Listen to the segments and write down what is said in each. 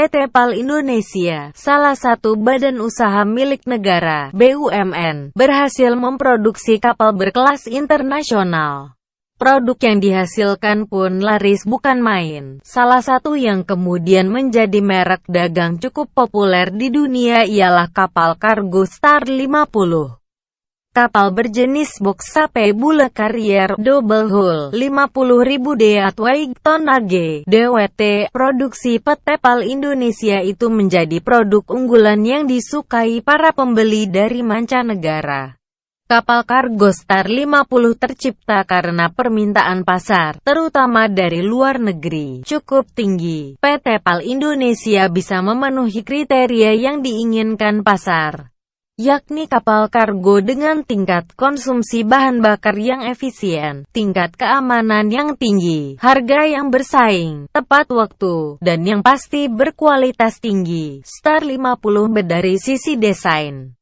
PT PAL Indonesia, salah satu badan usaha milik negara (BUMN), berhasil memproduksi kapal berkelas internasional. Produk yang dihasilkan pun laris bukan main. Salah satu yang kemudian menjadi merek dagang cukup populer di dunia ialah kapal kargo Star 50. Kapal berjenis box sape Bulk Carrier Double Hull 50.000 deadweight tonnage (DWT) produksi PT PAL Indonesia itu menjadi produk unggulan yang disukai para pembeli dari mancanegara. Kapal kargo Star 50 tercipta karena permintaan pasar, terutama dari luar negeri, cukup tinggi. PT PAL Indonesia bisa memenuhi kriteria yang diinginkan pasar, yakni kapal kargo dengan tingkat konsumsi bahan bakar yang efisien, tingkat keamanan yang tinggi, harga yang bersaing, tepat waktu, dan yang pasti berkualitas tinggi. Star 50 dari sisi desain,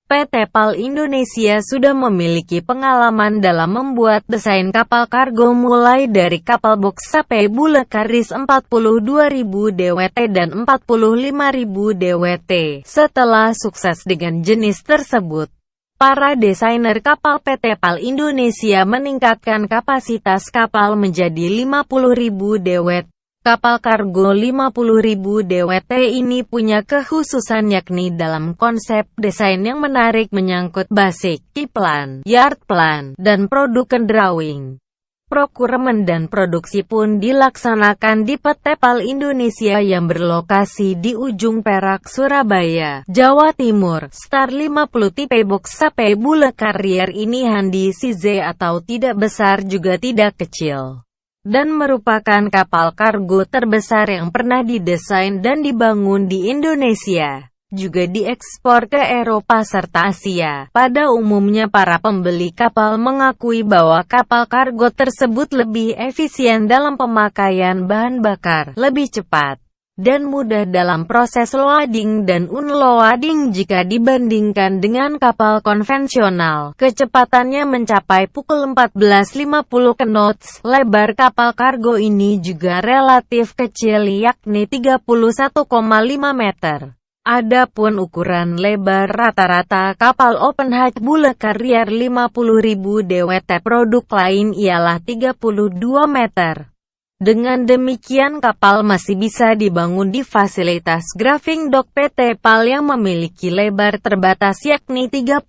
PT PAL Indonesia sudah memiliki pengalaman dalam membuat desain kapal kargo mulai dari kapal box sape Bulk Carrier 42.000 DWT dan 45.000 DWT. Setelah sukses dengan jenis tersebut, para desainer kapal PT PAL Indonesia meningkatkan kapasitas kapal menjadi 50.000 DWT. Kapal kargo 50.000 DWT ini punya kekhususan yakni dalam konsep desain yang menarik menyangkut basic, key plan, yard plan, dan production drawing. Procurement dan produksi pun dilaksanakan di PT PAL Indonesia yang berlokasi di Ujung Perak, Surabaya, Jawa Timur. Star 50 tipe box sape Bulk Carrier ini handi size atau tidak besar juga tidak kecil, dan merupakan kapal kargo terbesar yang pernah didesain dan dibangun di Indonesia. Juga diekspor ke Eropa serta Asia. Pada umumnya para pembeli kapal mengakui bahwa kapal kargo tersebut lebih efisien dalam pemakaian bahan bakar, lebih cepat, dan mudah dalam proses loading dan unloading jika dibandingkan dengan kapal konvensional. Kecepatannya mencapai pukul 14.50 knots. Lebar kapal kargo ini juga relatif kecil yakni 31,5 meter. Adapun ukuran lebar rata-rata kapal open hatch Bulk Carrier 50.000 DWT produk lain ialah 32 meter. Dengan demikian kapal masih bisa dibangun di fasilitas Grafing Dock PT PAL yang memiliki lebar terbatas yakni 32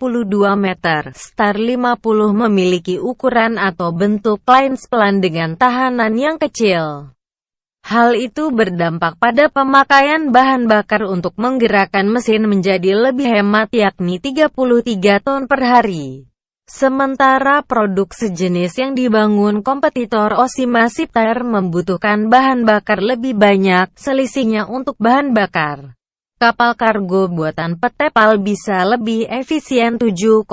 meter. Star 50 memiliki ukuran atau bentuk lines plan dengan tahanan yang kecil. Hal itu berdampak pada pemakaian bahan bakar untuk menggerakkan mesin menjadi lebih hemat yakni 33 ton per hari. Sementara produk sejenis yang dibangun kompetitor Osima Shipyard membutuhkan bahan bakar lebih banyak, selisihnya untuk bahan bakar. Kapal kargo buatan PT PAL bisa lebih efisien 7,4%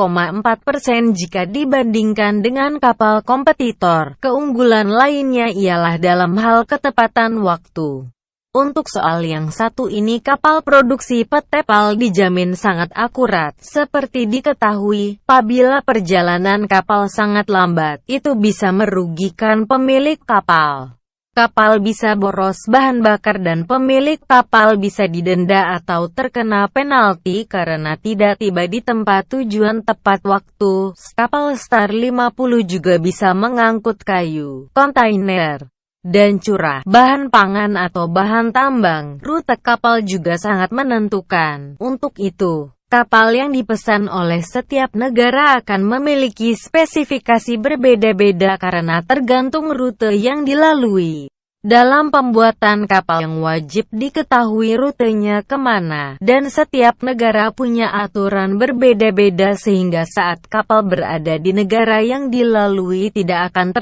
jika dibandingkan dengan kapal kompetitor. Keunggulan lainnya ialah dalam hal ketepatan waktu. Untuk soal yang satu ini kapal produksi PT PAL dijamin sangat akurat. Seperti diketahui, apabila perjalanan kapal sangat lambat, itu bisa merugikan pemilik kapal. Kapal bisa boros bahan bakar dan pemilik kapal bisa didenda atau terkena penalti karena tidak tiba di tempat tujuan tepat waktu. Kapal Star 50 juga bisa mengangkut kayu, kontainer, dan curah, bahan pangan atau bahan tambang. Rute kapal juga sangat menentukan. Untuk itu, kapal yang dipesan oleh setiap negara akan memiliki spesifikasi berbeda-beda karena tergantung rute yang dilalui. Dalam pembuatan kapal yang wajib diketahui rutenya kemana, dan setiap negara punya aturan berbeda-beda sehingga saat kapal berada di negara yang dilalui tidak akan terkena